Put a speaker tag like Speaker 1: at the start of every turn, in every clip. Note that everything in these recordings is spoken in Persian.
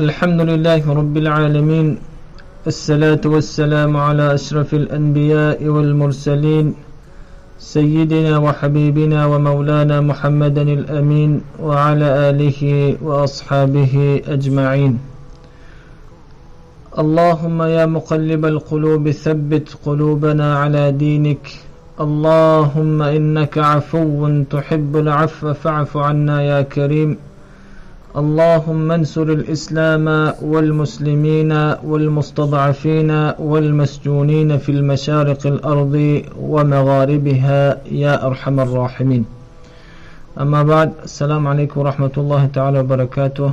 Speaker 1: الحمد لله رب العالمين، الصلاة والسلام على أشرف الأنبياء والمرسلين سيدنا وحبيبنا ومولانا محمد الأمين وعلى آله وأصحابه أجمعين. اللهم يا مقلب القلوب ثبت قلوبنا على دينك. اللهم إنك عفو تحب العفو فاعف عنا يا كريم. اللهم انصر الإسلام والمسلمين والمستضعفين والمسجونين في المشارق الأرض ومغاربها يا أرحم الراحمين. اما بعد، السلام عليكم ورحمة الله تعالى وبركاته.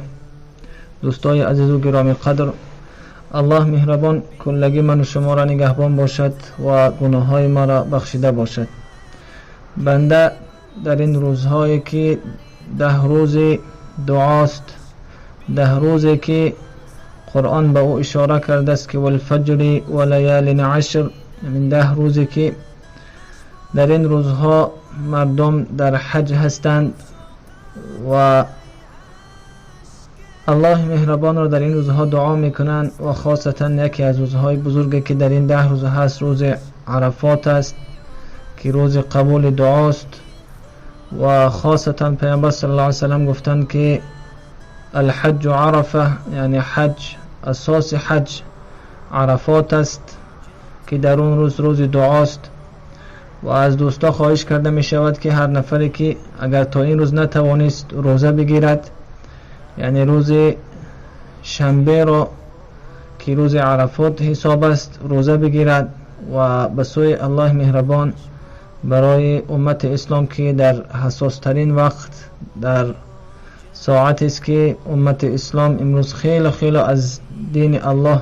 Speaker 1: دوستای عزیز و گرامی قدر، الله مهربان کلگی من و شما را نگهبان باشد و گناههای ما را بخشیده باشد. بنده در این روزهایی که 10 روز دعاست، 10 روزی که قرآن به او اشاره کرده است که والفجر و لیال عشر، یعنی 10 روزی که در این روزها مردم در حج هستند و الله مهربان را در این روزها دعا میکنند و خاصتا یکی از روزهای بزرگی که در این 10 روز هست روز عرفات است که روز قبول دعاست و خاصتا پیامبر صلی الله علیه وسلم گفتند که الحج عرفه، یعنی حج، اساس حج عرفات است که در اون روز دعاست. و از دوستا خواهش کرده می شود که هر نفری که اگر تا این روز نتوانست روزه بگیرد، یعنی روز شنبه را که روز عرفات حساب است روزه بگیرد و به سوی الله مهربان برای امت اسلام که در حساس ترین وقت، در ساعت است که امت اسلام امروز خیلی از دین الله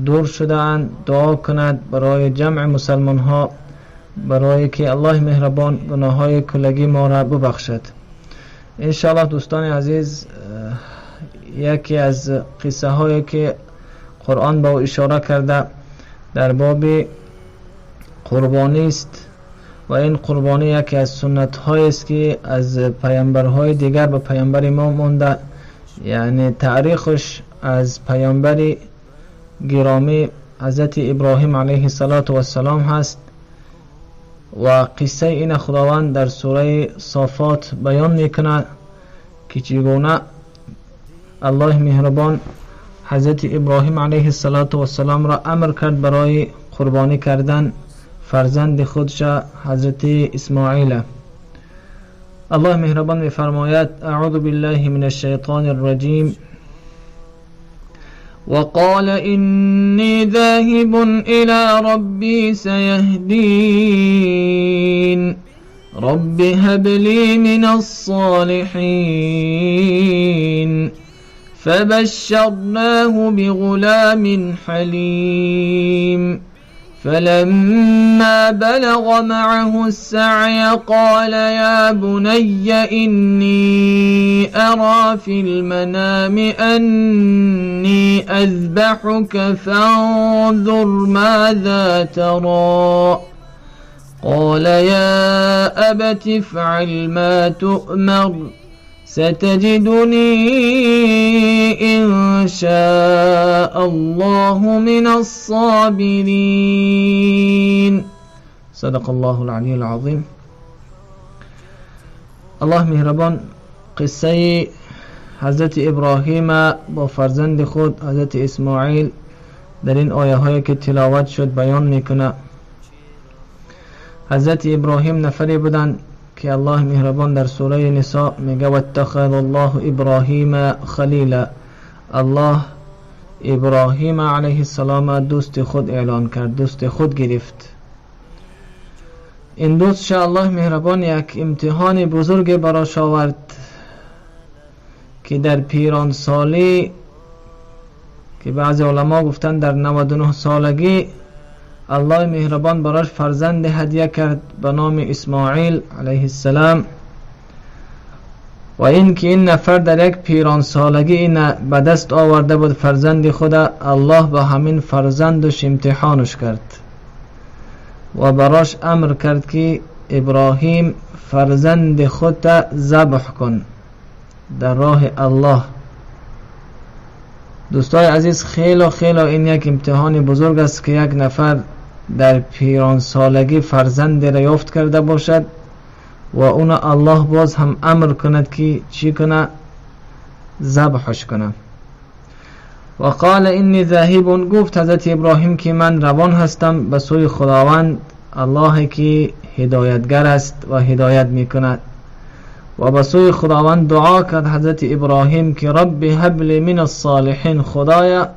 Speaker 1: دور شده اند، دعا کند برای جمع مسلمان ها، برای که الله مهربان گناه های کلگی ما را ببخشد. انشاءالله دوستان عزیز، یکی از قصه هایی که قرآن به او اشاره کرده در باب قربانی است و این قربانی یکی از سنت های است که از پیامبرهای دیگر به پیامبر ما مونده، یعنی تاریخش از پیامبر گرامی حضرت ابراهیم علیه السلام هست و قصه این خداوند در سوره صافات بیان میکنه که چگونه الله مهربان حضرت ابراهیم علیه السلام را امر کرد برای قربانی کردن فرزند خودش حضرت اسماعیل. الله مهربان میفرماید اعوذ بالله من الشیطان الرجیم وقال إني ذاهب إلى ربي سيهدين رب هب لي من الصالحين فبشرناه بغلام حليم فلما بلغ معه السعي قال يا بني إني أرى في المنام أني أذبحك فانظر ماذا ترى قال يا أبت افعل ما تؤمر ستجدني إن شاء الله من الصابرين. صدق الله العلي العظيم. الله مهربان قصه حضرت ابراهیم با فرزند خود حضرت اسماعیل در این آیه هایی که تلاوت شد بیان میکنه. حضرت ابراهیم نفری بودند که الله مهربان در سوره نساء میگه واتخذ الله ابراهیم خلیلا، الله ابراهیم علیه السلام دوست خود اعلان کرد، دوست خود گرفت. این دوست شاء الله مهربان یک امتحان بزرگ براش آورد که در پیران سالی که بعضی علما گفتن در 99 سالگی الله مهربان براش فرزند هدیه کرد به نام اسماعیل علیه السلام و این که این نفر در یک پیران سالگی این به دست آورده بود فرزند خود، الله به همین فرزندش امتحانش کرد و براش امر کرد که ابراهیم فرزند خود ذبح کن در راه الله. دوستای عزیز، خیلی این یک امتحان بزرگ است که یک نفر در پیران سالگی فرزند را یافت کرده باشد و اون الله باز هم امر کند که چی کنه؟ ذبحش کنه. و قال انی ذاهب، گفت حضرت ابراهیم که من روان هستم به سوی خداوند، الله که هدایتگر است و هدایت میکند. و به سوی خداوند دعا کرد حضرت ابراهیم که رب هب لی من الصالحین، خدایا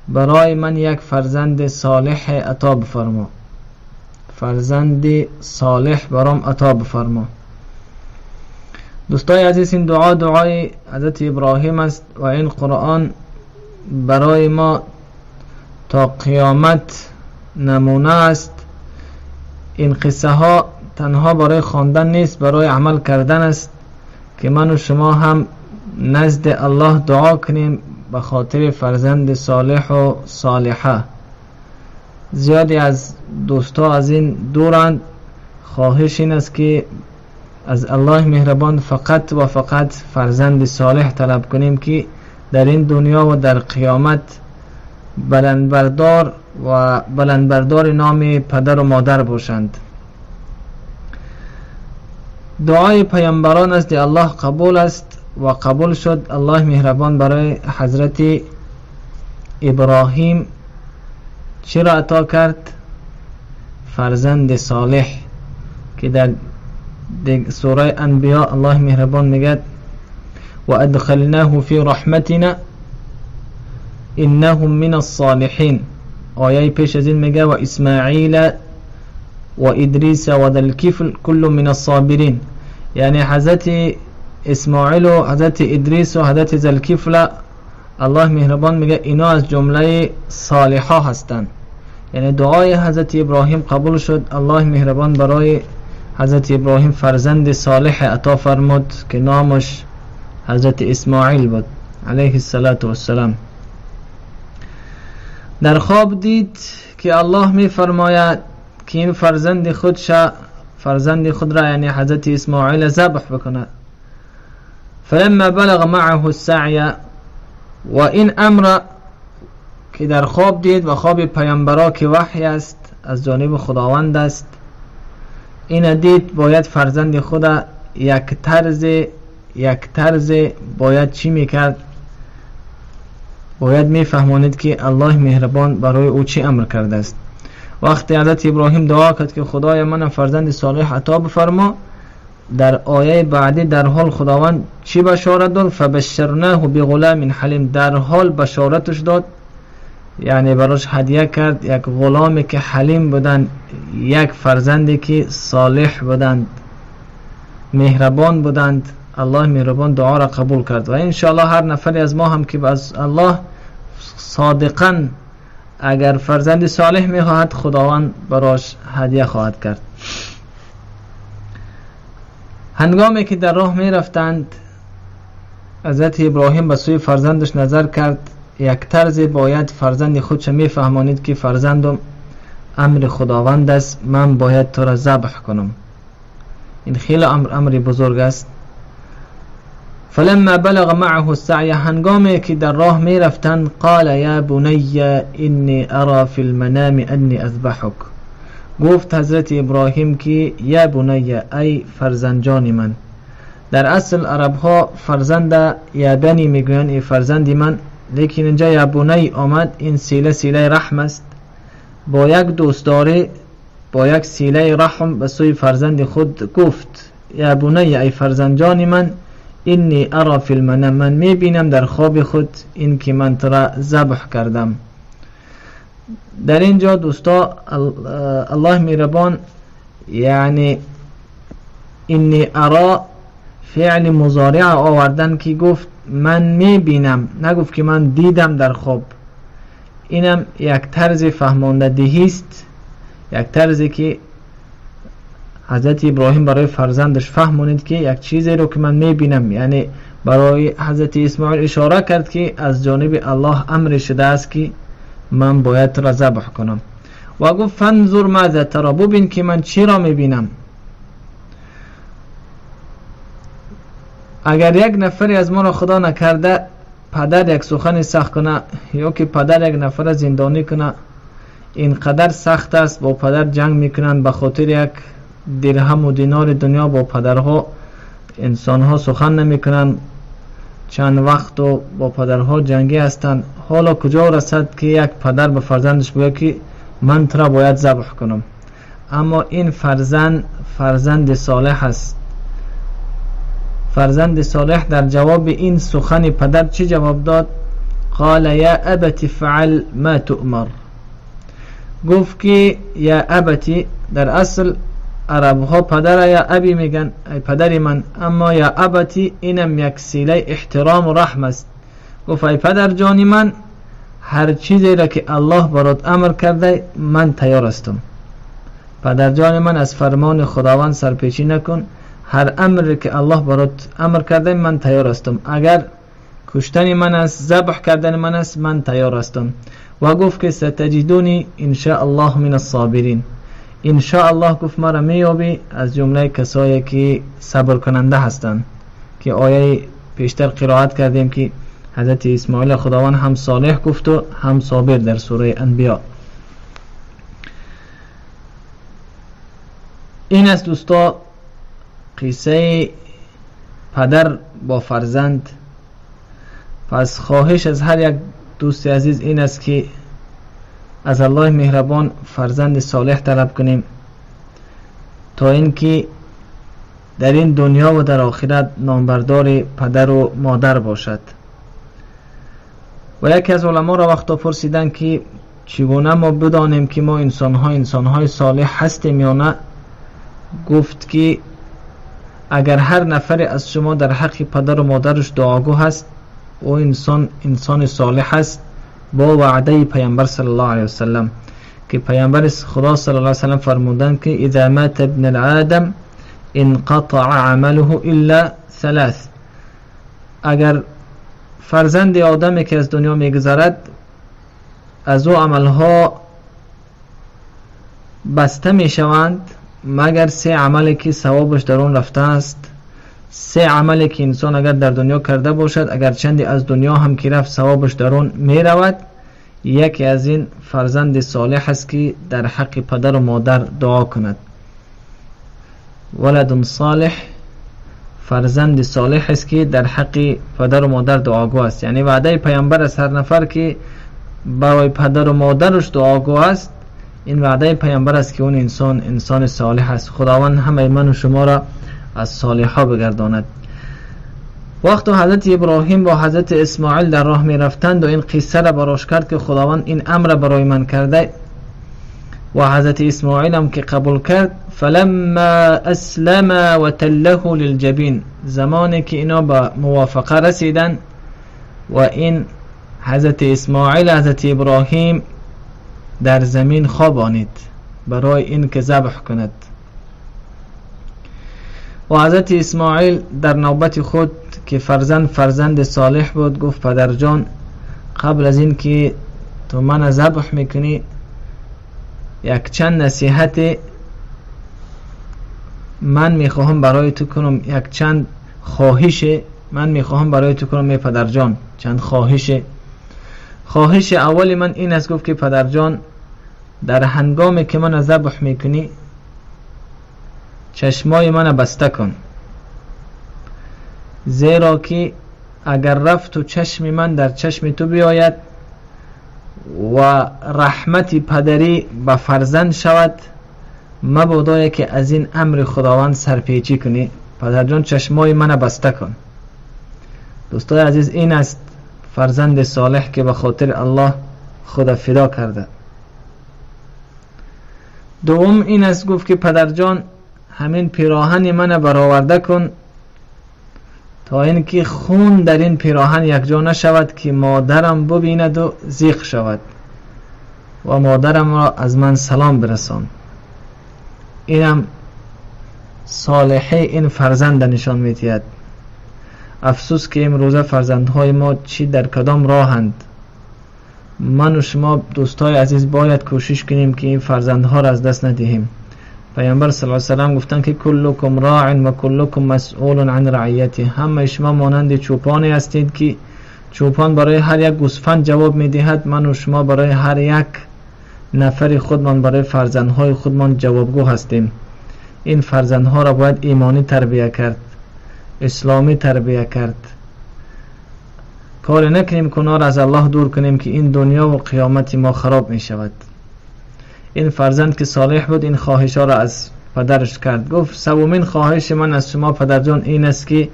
Speaker 1: برای من یک فرزند صالح عطا بفرما، فرزند صالح برام عطا بفرما. دوستای عزیز، این دعای حضرت ابراهیم است و این قرآن برای ما تا قیامت نمونه است. این قصه ها تنها برای خواندن نیست، برای عمل کردن است که من و شما هم نزد الله دعا کنیم به خاطر فرزند صالح و صالحه. زیادی از دوستا از این دورند. خواهش این است که از الله مهربان فقط و فقط فرزند صالح طلب کنیم که در این دنیا و در قیامت بلندبردار نام پدر و مادر باشند. دعای پیامبران است الله قبول است و قبول شد. الله مهربان برای حضرت ابراهیم چی را عطا کرد؟ فرزند صالح که در سوره انبیاء الله مهربان میگه و ادخلناه فی رحمتنا انه من الصالحین. آیه پیش از این میگه و اسماعیل و ادریس و ذا الکفل کل من الصابرین، یعنی حضرت اسماعیل و حضرت ادریس و حضرت ذا الکفل الله مهربان میگه اینا از جمله صالحا هستند. یعنی دعای حضرت ابراهیم قبول شد. الله مهربان برای حضرت ابراهیم فرزند صالح عطا فرمود که نامش حضرت اسماعیل بود علیه السلام. در خواب دید که الله می فرماید که این فرزند خود را یعنی حضرت اسماعیل ذبح بکند. فلما بلغ معه السعی، و این امر که در خواب دید و خواب پیامبرا که وحی است از جانب خداوند است، این دید باید فرزند خود یک طرز باید چی میکرد؟ باید میفهمانید که الله مهربان برای او چی امر کرده است. وقتی حضرت ابراهیم دعا کرد که خدای من فرزند صالح عطا بفرما، در آیه بعدی در حال خداوند چی بشارت داد؟ فبشرناه بغلام حلیم، در حال بشارتش داد، یعنی براش هدیه کرد یک غلامی که حلیم بودند، یک فرزندی که صالح بودند، مهربان بودند. الله مهربان دعا را قبول کرد و انشاءالله هر نفری از ما هم که از الله صادقاً اگر فرزند صالح میخواهد، خداوند براش هدیه خواهد کرد. هنگامی که در راه می رفتند، حضرت ابراهیم به سوی فرزندش نظر کرد. یک طرز باید فرزند خودش میفهمانید که فرزندم امر خداوند است، من باید تو را ذبح کنم. این خیلی امر بزرگ است. فلما بلغ معه السعی، هنگامی که در راه می رفتند، قال یا بنی انی ارى فی المنام انی اذبحک، گفت حضرت ابراهیم که یا بنی، ای فرزندجان من. در اصل عرب ها فرزند یا بنی میگویند، ای فرزندی من، لیکن اینجا یا بنی آمد. این سیله رحم است. با یک دوستداری، با یک سیله رحم به سوی فرزند خود گفت یا بنی، ای فرزندجان من، اینی ارى فی المنام، من میبینم در خواب خود این که من ترا ذبح کردم. در اینجا دوستا الله مهربان یعنی اینی ارى فعل مضارع آوردن که گفت من میبینم، نگفت که من دیدم در خواب. اینم یک طرز فهماندهی است، یک طرزی که حضرت ابراهیم برای فرزندش فهمونید که یک چیزی رو که من میبینم، یعنی برای حضرت اسماعیل اشاره کرد که از جانب الله امر شده است که من باید را ذبح کنم. و گفت فانظر ماذا ترى، ببین که من چی را میبینم. اگر یک نفری از ما را خدا نکرده پدر یک سخن سخت کنه یا که پدر یک نفر زندانی کنه، اینقدر سخت است. با پدر جنگ میکنن به خاطر یک درهم و دینار دنیا. با پدرها انسانها سخن نمیکنن، چند وقت و با پدرها جنگی هستند. حالا کجا رسد که یک پدر به فرزندش بگه که من ترا باید ذبح کنم؟ اما این فرزند صالح است. فرزند صالح در جواب این سخن پدر چی جواب داد؟ قال یا ابت فعل ما تؤمر. گفت که یا ابتی، در اصل عرب ها پدر یا ابی میگن، ای پدری من، اما یا ابتی اینم یک سیله احترام و رحم است. گفت ای پدر جانی من، هر چیزی را که الله برات امر کرده من تیار هستم. پدر جان من، از فرمان خداوند سرپیچی نکن، هر امری که الله برات امر کرده من تیار هستم. اگر کشتن من است، ذبح کردن من است، من تیار هستم. و گفت که ستجدونی ان شاء الله من الصابرین. ان شاء الله گفت مرا میابی از جمله کسایی که صبر کننده هستند، که آیه پیشتر قرائت کردیم که حضرت اسماعیل خداوند هم صالح گفت و هم صابر در سوره انبیاء. این است دوستا قصه پدر با فرزند. پس خواهش از هر یک دوست عزیز این است که از الله مهربان فرزند صالح طلب کنیم تا اینکه در این دنیا و در آخرت نامبردار پدر و مادر باشد. و یکی از علما را وقتا پرسیدن که چگونه ما بدانیم که ما انسانهای صالح هستیم یا نه؟ گفت که اگر هر نفر از شما در حق پدر و مادرش دعاگو هست، او انسان صالح است با وعده پیامبر صلی الله علیه وسلم، که پیامبر خدا صلی الله علیه وسلم فرمودند که اذا مات ابن الادم انقطع عمله الا ثلاث. اگر فرزند آدمی که از دنیا میگذرد، از او عملها بسته میشوند مگر 3 عملی که ثوابش در اون رفته است. 3 عملی که انسان اگر در دنیا کرده باشد، اگر چندی از دنیا هم که رفت ثوابش در اون می رود. یکی از این فرزند صالح است که در حق پدر و مادر دعا کند. ولد صالح، فرزند صالح است که در حق پدر و مادر دعاگو است. یعنی وعده پیامبر از هر نفر که برای پدر و مادرش دعاگو است، این وعده پیامبر است که اون انسان صالح است. خداوند همه من و شما را از صالحا بگرداند. وقتی حضرت ابراهیم با حضرت اسماعیل در راه می رفتند و این قصه را براش کرد که خداوند این امر برای من کرده، و حضرت اسماعیل هم که قبول کرد، فلما اسلم و تله للجبین، زمانی که اینا به موافقه رسیدن و این حضرت اسماعیل حضرت ابراهیم در زمین خوابانید برای این که ذبح کند. و حضرت اسماعیل در نوبت خود که فرزند صالح بود گفت پدر جان، قبل از این که تو من ذبح میکنی یک چند نصیحت من میخواهم برای تو کنم، یک چند خواهش من میخواهم برای تو کنم. ای پدر جان، چند خواهش اولی من این است، گفت که پدر جان، در هنگامی که من ذبح میکنی چشمای من بسته کن، زیرا که اگر رفت و چشم من در چشم تو بیاید و رحمت پدری به فرزند شود، مبادا که از این امر خداوند سرپیچی کنی. پدر جان چشمای من بسته کن. دوستای عزیز، این است فرزند صالح که به خاطر الله خود فدا کرده. دوم این است، گفت که پدر جان، همین پیراهن من برآورده کن تا اینکه خون در این پیراهن یک جا نشود که مادرم ببیند و زیق شود و مادرم را از من سلام برسان. اینم صالحی این فرزند نشان می‌دهد. افسوس که امروزه فرزندهای ما چی در کدام راهند. من و شما دوستای عزیز باید کوشش کنیم که این فرزندها را از دست ندهیم. پیامبر صلی الله علیه و سلم گفتن که کلکم راع و کلکم مسئول عن رعیته. همه شما مانند چوپانی هستید که چوپان برای هر یک گوسفند جواب میدهد، من و شما برای هر یک نفر خودمان، برای فرزندهای خودمان جوابگو هستیم. این فرزندها را باید ایمانی تربیه کرد، اسلامی تربیه کرد. کار نکنیم که اونا را از الله دور کنیم که این دنیا و قیامت ما خراب می شود. این فرزند که صالح بود این خواهش ها را از پدرش کرد. گفت سومین خواهش من از شما پدر جان این است که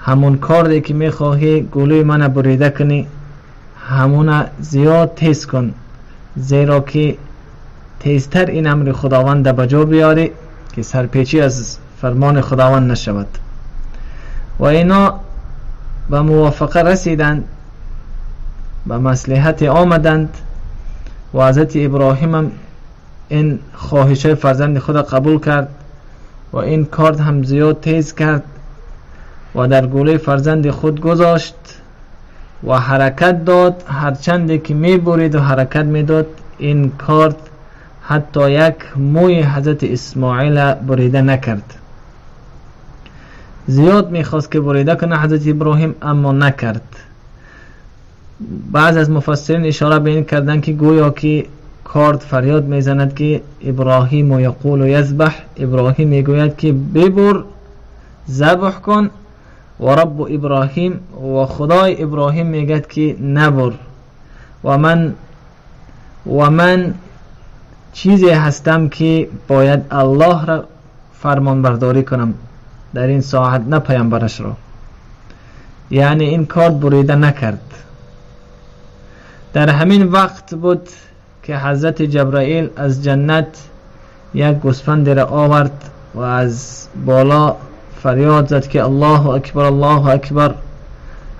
Speaker 1: همون کاری که می خواهی گلوی من بریده کنی همون زیاد تیز کن، زیرا که تیزتر این امر خداوند بجا بیاری که سرپیچی از فرمان خداوند نشود. و اینا به موافقه رسیدند، به مصلحت آمدند و حضرت ابراهیم هم این خواهش فرزند خود قبول کرد و این کار هم زیاد تیز کرد و در گلوی فرزند خود گذاشت و حرکت داد. هرچند که می برید و حرکت می داد این کار حتی یک موی حضرت اسماعیل بریده نکرد. زیاد میخواست که بریده کنه حضرت ابراهیم اما نکرد. بعض از مفسرین اشاره به این کردن که گویا که کارد فریاد میزند که ابراهیم و یقول و یذبح، ابراهیم میگوید که ببر ذبح کن و رب ابراهیم و خدای ابراهیم میگد که نبر و من چیزی هستم که باید الله را فرمان برداری کنم در این ساعت، نه پیامبرش را. یعنی این کار بریده نکرد. در همین وقت بود که حضرت جبرائیل از جنت یک گوسفند را آورد و از بالا فریاد زد که الله اکبر الله اکبر.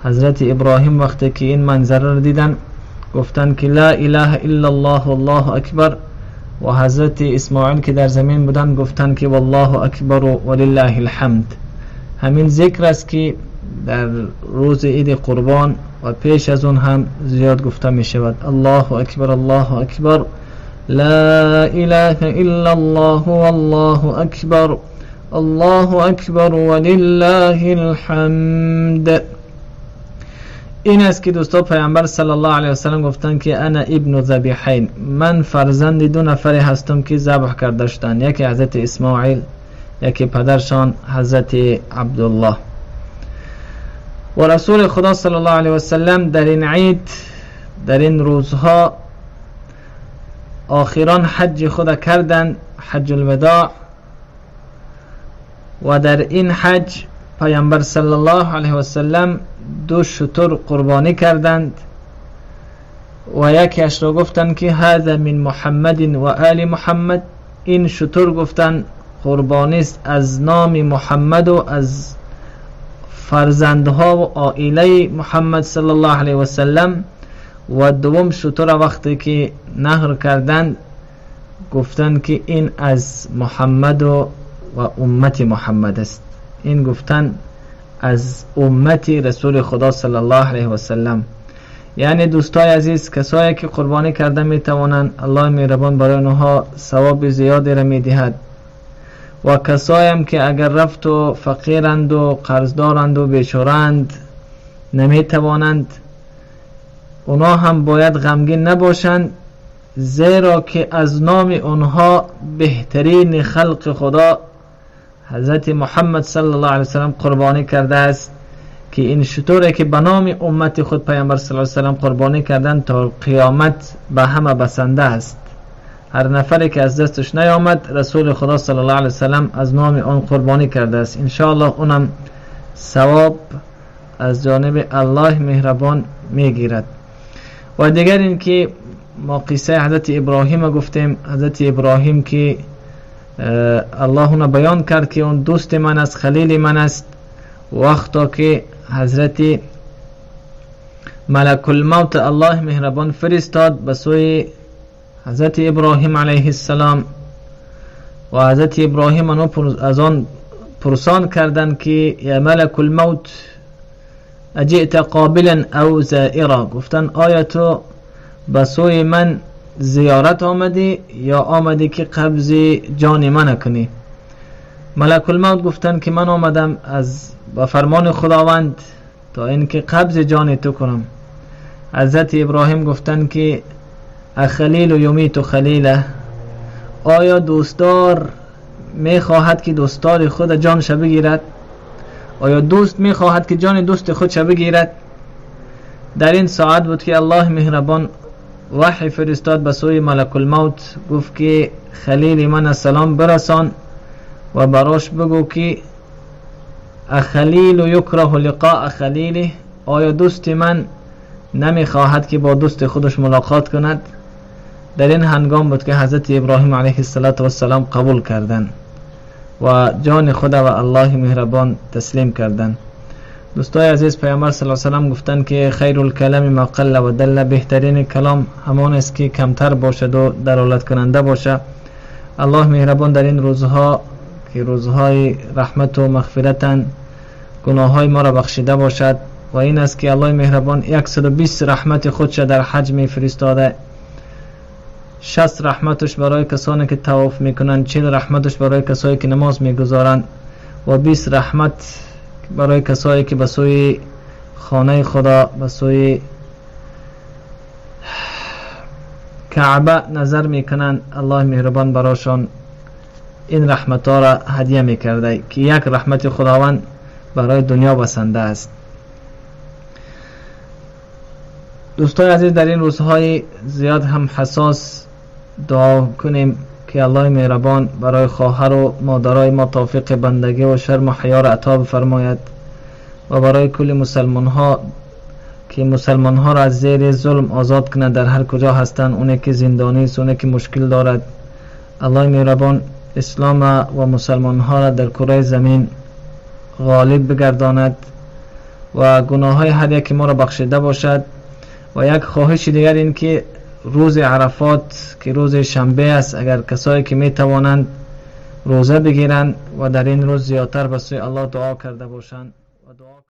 Speaker 1: حضرت ابراهیم وقتی که این منظره را دیدن گفتن که لا اله الا الله والله اکبر، و حضرت اسماعیل که در زمین بودن گفتن که والله اکبر و ولله الحمد. همین ذکر است که در روز عید قربان و پیش از اون هم زیاد گفته می شود. الله اکبر الله اکبر، لا اله الا الله والله اکبر، الله اکبر ولله الحمد. این است که دوستا پیامبر صلی الله علیه و سلم گفتن که انا ابن ذبیحین، من فرزند دو نفری هستم که ذبح کرده شدند، یکی حضرت اسماعیل، یکی پدرشان حضرت عبدالله. و رسول خدا صلی الله علیه و سلم در این عید، در این روزها آخران حج خود کردند، حج الوداع. و در این حج پیامبر صلی الله علیه و سلم 2 شتر قربانی کردند و یکیش را گفتند که هذا من محمد و آل محمد. این شتر گفتند قربانی است از نام محمد و از فرزندها و عائله محمد صلی الله علیه و سلم. و دوم شتر وقتی که نهر کردند گفتند که این از محمد و امت محمد است. این گفتن از امت رسول خدا صلی الله علیه و سلم. یعنی دوستای عزیز، کسایی که قربانی کرده می توانند الله مهربان برای اونها ثواب زیادی را می دهد. و کسایی هم که اگر رفت و فقیرند و قرضدارند و بیچارند نمی توانند، اونا هم باید غمگین نباشند، زیرا که از نام اونها بهترین خلق خدا حضرت محمد صلی الله علیه وسلم قربانی کرده است که این شطوره که به نام امت خود پیامبر صلی الله علیه وسلم قربانی کردن تا قیامت به همه بسنده است. هر نفری که از دستش نیامد رسول خدا صلی الله علیه وسلم از نام آن قربانی کرده است. انشاءالله اونم ثواب از جانب الله مهربان میگیرد. و دیگر این که ما قصه حضرت ابراهیم گفتیم. حضرت ابراهیم که الله اون بیان کرد که اون دوست من است، خلیل من است. وقتا که حضرت ملک الموت الله مهربان فرستاد به سوی حضرت ابراهیم علیه السلام و حضرت ابراهیم از آن پرسان کردند که یا ملک الموت اجئت قابلا او زائرا، گفتن آیا تو به سوی من زیارت آمدی یا آمدی که قبض جان من کنی؟ ملک الموت گفتن که من آمدم از با فرمان خداوند تا اینکه قبض جان تو کنم. حضرت ابراهیم گفتن که اخلیل و یمیت خلیله، آیا دوستدار میخواهد که دوستدار خود جانش بگیرد؟ آیا دوست میخواهد که جان دوست خودش بگیرد؟ در این ساعت بود که الله مهربان وحی فرستاد به سوی ملک الموت، گفت که خلیل من السلام برسان و براش بگو که اخلیل یکره لقاء خلیله، آیا دوست من نمیخواهد که با دوست خودش ملاقات کند؟ در این هنگام بود که حضرت ابراهیم علیه السلام قبول کردند و جان خود و الله مهربان تسلیم کردند. دوستای عزیز، پیامبر صلی الله علیه و سلم گفتند که خیر الکلام ما قل و دل، بهترین کلام همان است که کمتر باشد و دلالت کننده باشد. الله مهربان در این روزها که روزهای رحمت و مغفرتند، گناههای ما را بخشیده باشد و این است که الله مهربان 120 رحمت خودش در حج می فرستاده. 60 رحمتش برای کسانی که طواف میکنند، 40 رحمتش برای کسانی که نماز میگذارند و 20 رحمت برای کسانی که به سوی خانه خدا، به سوی کعبه نظر میکنند. الله مهربان برایشان این رحمت ها را هدیه میکرده که یک رحمت خداوند برای دنیا بسنده است. دوستان عزیز، در این روزهای زیاد هم حساس دعا کنیم که الله مهربان برای خواهر و مادرای ما توفیق بندگی و شرم و حیا را عطا بفرماید و برای کل مسلمان ها که مسلمان ها را از زیر ظلم آزاد کند در هر کجا هستند. اونی که زندانی است، اونی که مشکل دارد، الله مهربان اسلام و مسلمان ها را در کره زمین غالب بگرداند و گناه های هر یک ما را بخشیده باشد. و یک خواهش دیگر این که روز عرفات که روز شنبه است، اگر کسایی که می توانند روزه بگیرند و در این روز زیادتر به سوی الله دعا کرده باشند و دعا